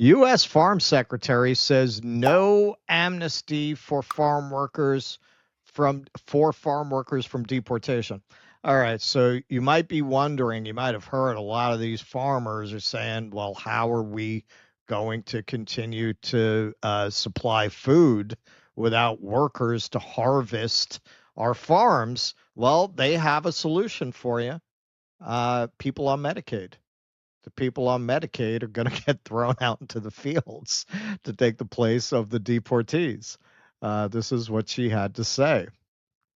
U.S. Farm Secretary says no amnesty for farm workers from deportation. All right, so you might be wondering, you might have heard a lot of these farmers are saying, well, how are we going to continue to supply food without workers to harvest our farms? Well, they have a solution for you. People on Medicaid. The people on Medicaid are going to get thrown out into the fields to take the place of the deportees. This is what she had to say.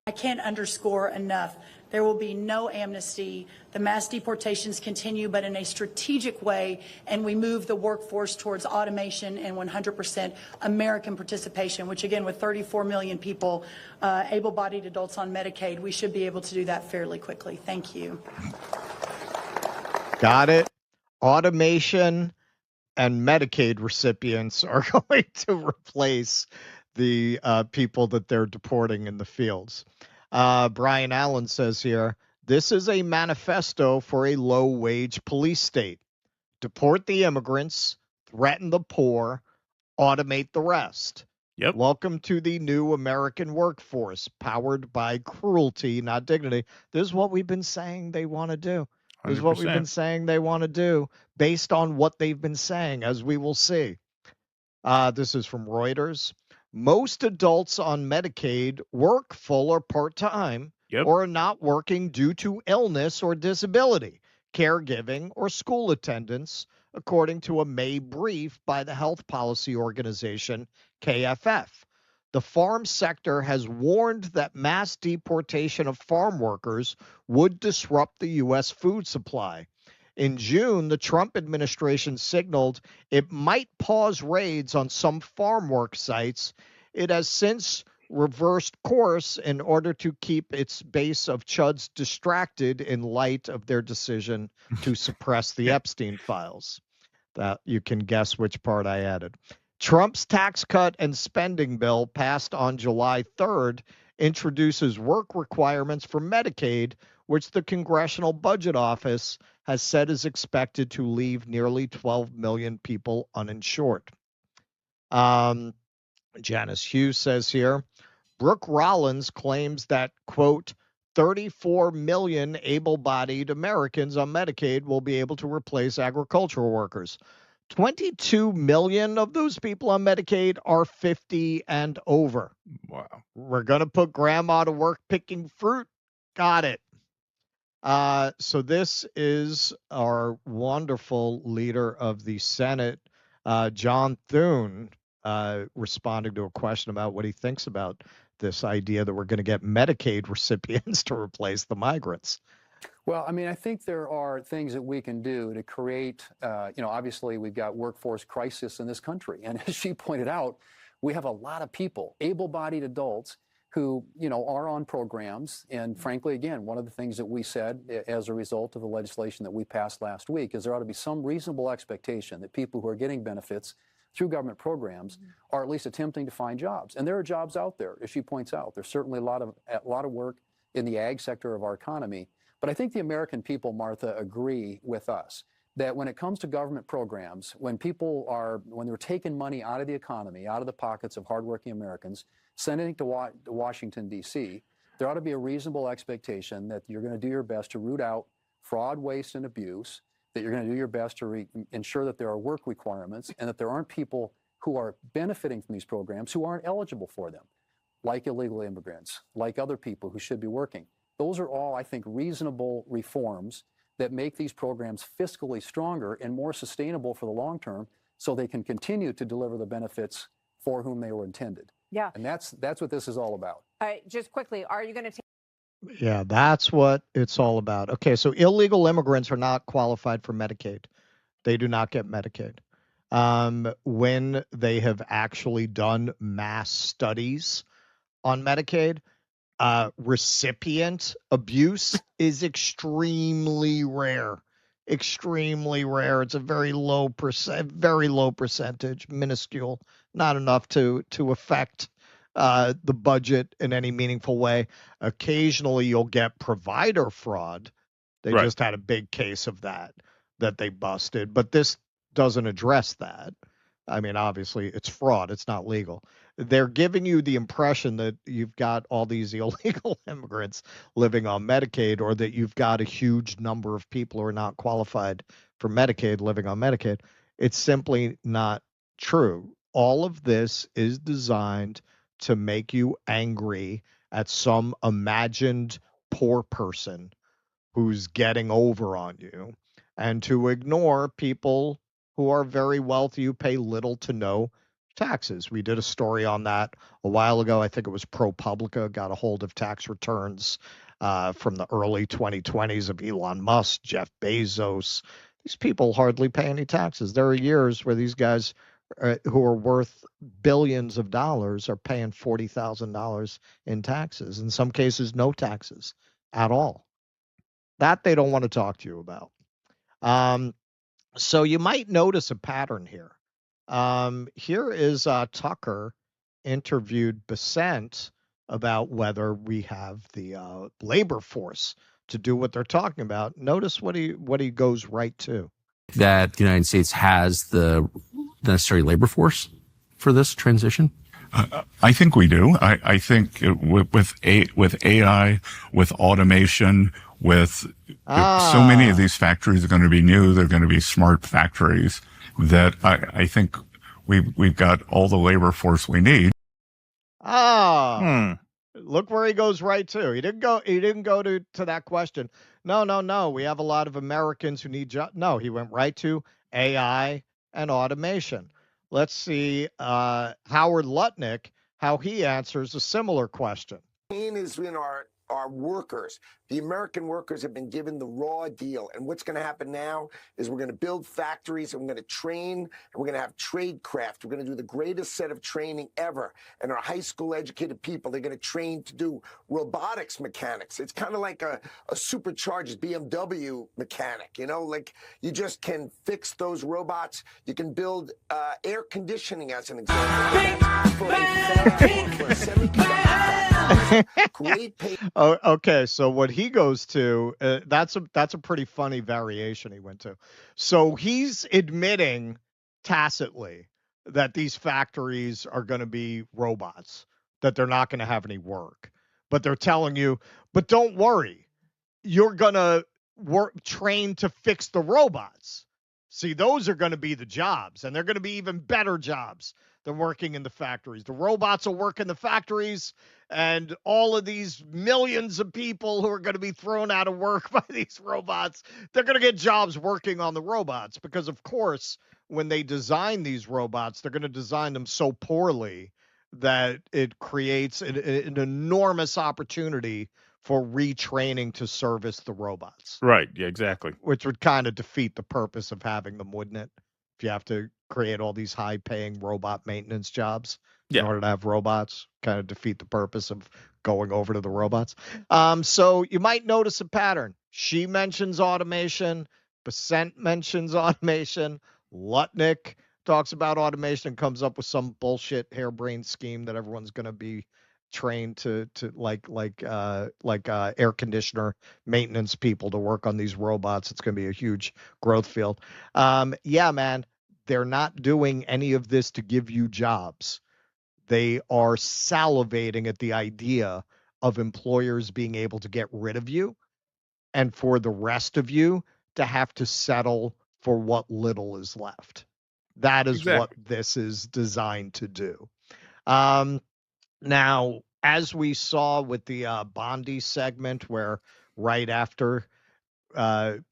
I can't underscore enough. There will be no amnesty. The mass deportations continue, but in a strategic way, and we move the workforce towards automation and 100% American participation, which again, with 34 million people, able-bodied adults on Medicaid, we should be able to do that fairly quickly. Thank you. Got it. Automation and Medicaid recipients are going to replace the people that they're deporting in the fields. Brian Allen says here, this is a manifesto for a low-wage police state. Deport the immigrants, threaten the poor, automate the rest. Yep. Welcome to the new American workforce, powered by cruelty, not dignity. This is what we've been saying they want to do. This is what we've been saying they want to do based on what they've been saying, as we will see. This is from Reuters. Most adults on Medicaid work full or part-time or are not working due to illness or disability, caregiving, or school attendance, according to a May brief by the health policy organization KFF. The farm sector has warned that mass deportation of farm workers would disrupt the U.S. food supply. In June, the Trump administration signaled it might pause raids on some farm work sites. It has since reversed course in order to keep its base of chuds distracted in light of their decision to suppress the Epstein files. That you can guess which part I added. Trump's tax cut and spending bill passed on July 3rd introduces work requirements for Medicaid, which the Congressional Budget Office has said is expected to leave nearly 12 million people uninsured. Janice Hughes says here, Brooke Rollins claims that, quote, 34 million able-bodied Americans on Medicaid will be able to replace agricultural workers. 22 million of those people on Medicaid are 50 and over. Wow. We're going to put grandma to work picking fruit. Got it. So this is our wonderful leader of the Senate, John Thun, responding to a question about what he thinks about this idea that we're going to get Medicaid recipients to replace the migrants. Well, I mean, I think there are things that we can do to create, obviously we've got workforce crisis in this country. And as she pointed out, we have a lot of people, able-bodied adults who, are on programs. And frankly, again, one of the things that we said as a result of the legislation that we passed last week is there ought to be some reasonable expectation that people who are getting benefits through government programs are at least attempting to find jobs. And there are jobs out there, as she points out. There's certainly a lot of work in the ag sector of our economy. But I think the American people, Martha, agree with us that when it comes to government programs, when they're taking money out of the economy, out of the pockets of hardworking Americans, sending it to Washington, D.C., there ought to be a reasonable expectation that you're going to do your best to root out fraud, waste, and abuse, that you're going to do your best to ensure that there are work requirements and that there aren't people who are benefiting from these programs who aren't eligible for them, like illegal immigrants, like other people who should be working. Those are all, I think, reasonable reforms that make these programs fiscally stronger and more sustainable for the long term so they can continue to deliver the benefits for whom they were intended. Yeah. And that's what this is all about. All right, just quickly, are you going to take... Yeah, that's what it's all about. Okay, so illegal immigrants are not qualified for Medicaid. They do not get Medicaid. When they have actually done mass studies on Medicaid, recipient abuse is extremely rare. Extremely rare. It's a very low percentage, minuscule, not enough to affect the budget in any meaningful way. Occasionally, you'll get provider fraud. They just had a big case of that they busted, but this doesn't address that. I mean, obviously, it's fraud. It's not legal. They're giving you the impression that you've got all these illegal immigrants living on Medicaid, or that you've got a huge number of people who are not qualified for Medicaid living on Medicaid. It's simply not true. All of this is designed to make you angry at some imagined poor person who's getting over on you, and to ignore people who are very wealthy who pay little to no taxes. We did a story on that a while ago. I think it was ProPublica got a hold of tax returns from the early 2020s of Elon Musk, Jeff Bezos. These people hardly pay any taxes. There are years where these guys who are worth billions of dollars are paying $40,000 in taxes. In some cases, no taxes at all. That they don't want to talk to you about. So you might notice a pattern here. Here is Tucker interviewed Besant about whether we have the labor force to do what they're talking about. Notice what he goes right to. That the United States has the necessary labor force for this transition? I think we do. I think with AI, with automation, with so many of these factories are going to be new, they're going to be smart factories, that I think we've got all the labor force we need. Look where he goes right to. He didn't go to that question. No. We have a lot of Americans who need jobs. No, he went right to AI and automation. Let's see Howard Lutnik, how he answers a similar question. Pain is in our workers. The American workers have been given the raw deal. And what's going to happen now is we're going to build factories, and we're going to train, and we're going to have trade craft. We're going to do the greatest set of training ever. And our high school educated people, they're going to train to do robotics mechanics. It's kind of like a supercharged BMW mechanic, like you just can fix those robots. You can build air conditioning, as an example. Great pay. Oh, okay. So what he goes to, that's a pretty funny variation he went to. So he's admitting tacitly that these factories are going to be robots, that they're not going to have any work. But they're telling you, but don't worry, you're going to train to fix the robots. See, those are going to be the jobs, and they're going to be even better jobs than working in the factories. The robots will work in the factories, and all of these millions of people who are going to be thrown out of work by these robots, they're going to get jobs working on the robots, because, of course, when they design these robots, they're going to design them so poorly that it creates an enormous opportunity for retraining to service the robots. Right. Yeah, exactly. Which would kind of defeat the purpose of having them, wouldn't it? If you have to create all these high-paying robot maintenance jobs in order to have robots, kind of defeat the purpose of going over to the robots. So you might notice a pattern. She mentions automation. Besant mentions automation. Lutnik talks about automation and comes up with some bullshit harebrained scheme that everyone's going to be trained to like air conditioner maintenance people to work on these robots. It's going to be a huge growth field. Yeah, man, they're not doing any of this to give you jobs. They are salivating at the idea of employers being able to get rid of you, and for the rest of you to have to settle for what little is left. That is what this is designed to do. Now, as we saw with the Bondi segment, where right after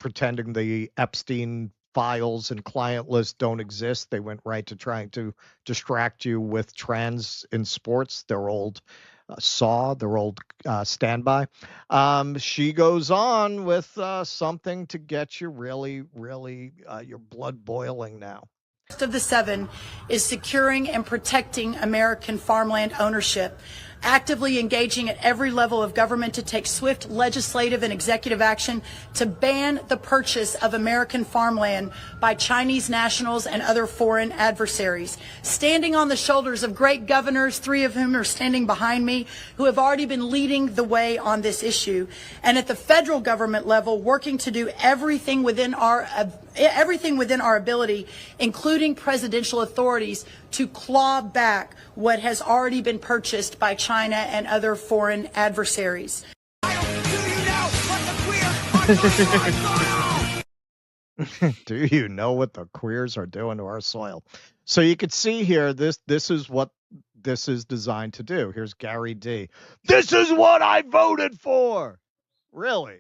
pretending the Epstein files and client list don't exist, they went right to trying to distract you with trans in sports, their old their old standby. She goes on with something to get you really, your blood boiling now. Of the 7 is securing and protecting American farmland ownership. actively engaging at every level of government to take swift legislative and executive action to ban the purchase of American farmland by Chinese nationals and other foreign adversaries. Standing on the shoulders of great governors, 3 of whom are standing behind me, who have already been leading the way on this issue, and at the federal government level, working to do everything within our ability, including presidential authorities, to claw back what has already been purchased by China and other foreign adversaries. Do you know what the queers are doing to our soil? So you can see here, this is what this is designed to do. Here's Gary D. This is what I voted for. Really?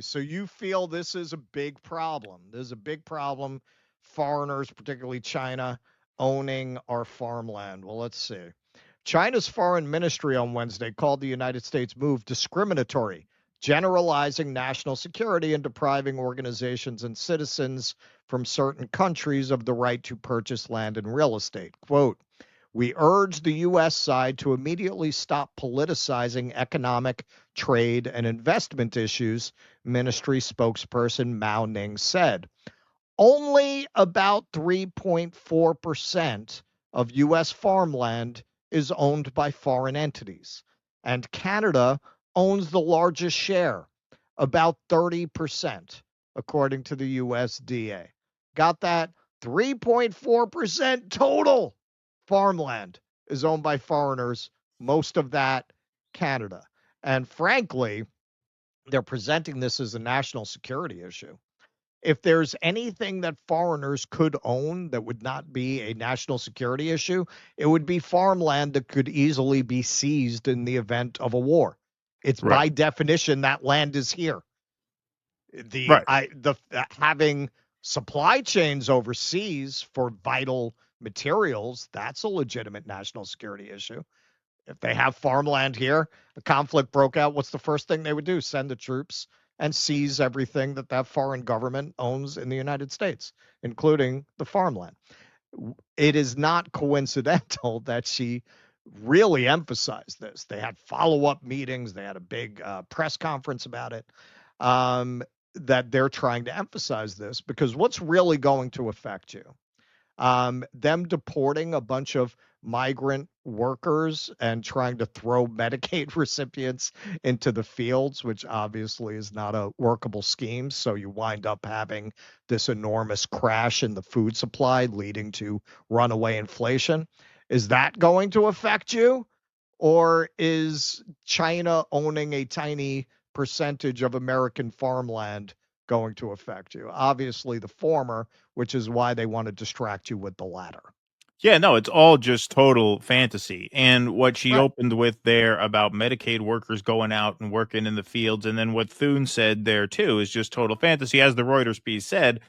So you feel this is a big problem. There's a big problem. Foreigners, particularly China, owning our farmland. Well, let's see. China's foreign ministry on Wednesday called the United States move discriminatory, generalizing national security and depriving organizations and citizens from certain countries of the right to purchase land and real estate. Quote, we urge the U.S. side to immediately stop politicizing economic, trade, and investment issues, ministry spokesperson Mao Ning said. Only about 3.4% of U.S. farmland is owned by foreign entities, and Canada owns the largest share, about 30%, according to the USDA. Got that? 3.4% total farmland is owned by foreigners, most of that Canada. And frankly, they're presenting this as a national security issue. If there's anything that foreigners could own that would not be a national security issue, it would be farmland that could easily be seized in the event of a war. It's by definition that land is here. Having supply chains overseas for vital materials, that's a legitimate national security issue. If they have farmland here, a conflict broke out, what's the first thing they would do? Send the troops and seize everything that foreign government owns in the United States, including the farmland. It is not coincidental that she really emphasized this. They had follow-up meetings. They had a big press conference about it, that they're trying to emphasize this, because what's really going to affect you? Them deporting a bunch of migrant workers and trying to throw Medicaid recipients into the fields, which obviously is not a workable scheme. So you wind up having this enormous crash in the food supply, leading to runaway inflation. Is that going to affect you? Or is China owning a tiny percentage of American farmland going to affect you? Obviously the former, which is why they want to distract you with the latter. Yeah, no, it's all just total fantasy. And what she opened with there about Medicaid workers going out and working in the fields, and then what Thun said there too, is just total fantasy. As the Reuters piece said,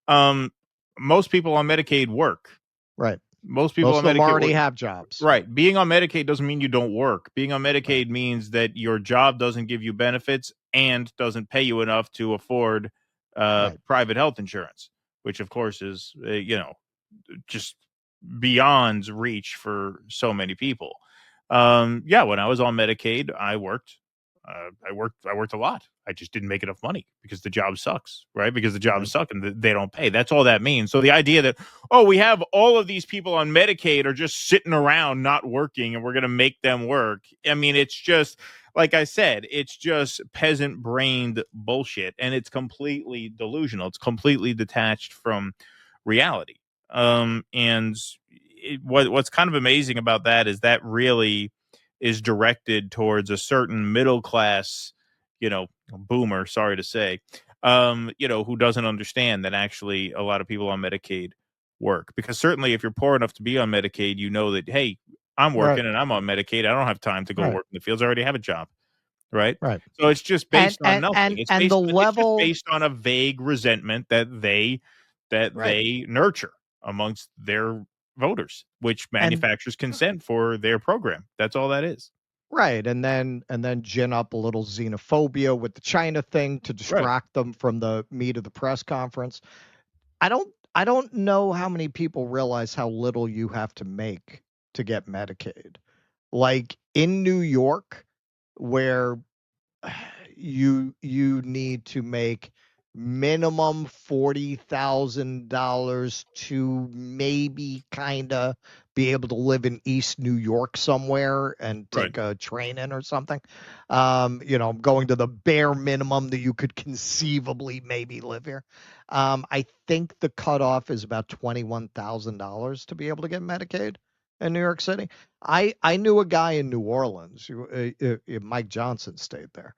most people on Medicaid work. Right. Most people on Medicaid already have jobs. Right. Being on Medicaid doesn't mean you don't work. Being on Medicaid means that your job doesn't give you benefits and doesn't pay you enough to afford private health insurance, which of course is, just beyond reach for so many people. When I was on Medicaid, I worked a lot. I just didn't make enough money because the job sucks, right? Because the jobs suck and they don't pay. That's all that means. So the idea that, we have all of these people on Medicaid are just sitting around not working and we're going to make them work. I mean, it's just, like I said, it's just peasant brained bullshit, and it's completely delusional. It's completely detached from reality. What's kind of amazing about that is that really is directed towards a certain middle class, boomer, sorry to say, who doesn't understand that actually a lot of people on Medicaid work. Because certainly if you're poor enough to be on Medicaid, you know that, hey, I'm working and I'm on Medicaid. I don't have time to go work in the fields. I already have a job. Right. So it's just based on nothing. It's just based on a vague resentment that they nurture amongst their voters, which manufactures consent for their program. That's all that is. Right. And then gin up a little xenophobia with the China thing to distract them from the meat of the press conference. I don't know how many people realize how little you have to make to get Medicaid. Like, in New York, where you need to make minimum $40,000 to maybe kind of be able to live in East New York somewhere and take a train in or something. Going to the bare minimum that you could conceivably maybe live here. I think the cutoff is about $21,000 to be able to get Medicaid in New York City. I knew a guy in New Orleans. Mike Johnson stayed there.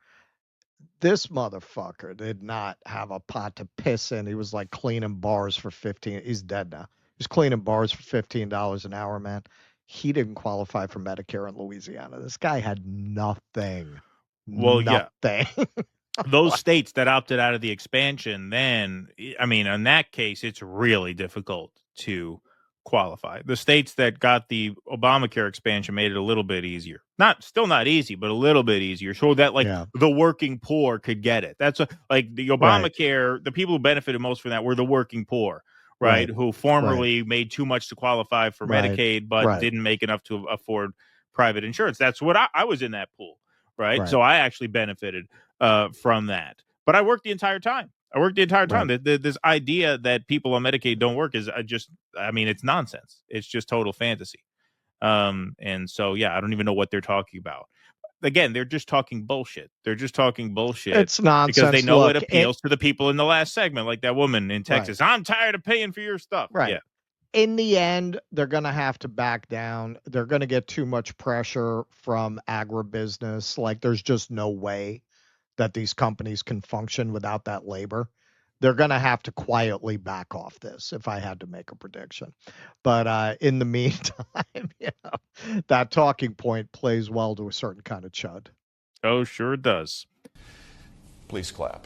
This motherfucker did not have a pot to piss in. He was like cleaning bars for 15. He's dead now. He was cleaning bars for $15 an hour, man. He didn't qualify for Medicare in Louisiana. This guy had nothing. Well, nothing. Yeah. Those states that opted out of the expansion, then, I mean, in that case, it's really difficult to qualify. The states that got the Obamacare expansion made it a little bit easier. Still not easy, but a little bit easier, so that the working poor could get it. That's like the Obamacare. The people who benefited most from that were the working poor, right? Who formerly made too much to qualify for Medicaid, but didn't make enough to afford private insurance. That's what I was in that pool, right? So I actually benefited from that. But I worked the entire time. This idea that people on Medicaid don't work is it's nonsense. It's just total fantasy. And so, I don't even know what they're talking about. Again, they're just talking bullshit. It's nonsense. Because they know it appeals to the people in the last segment, like that woman in Texas. I'm tired of paying for your stuff. Right. Yeah. In the end, they're going to have to back down. They're going to get too much pressure from agribusiness. Like, there's just no way that these companies can function without that labor. They're going to have to quietly back off this, if I had to make a prediction. But in the meantime, that talking point plays well to a certain kind of chud. Oh, sure it does. Please clap.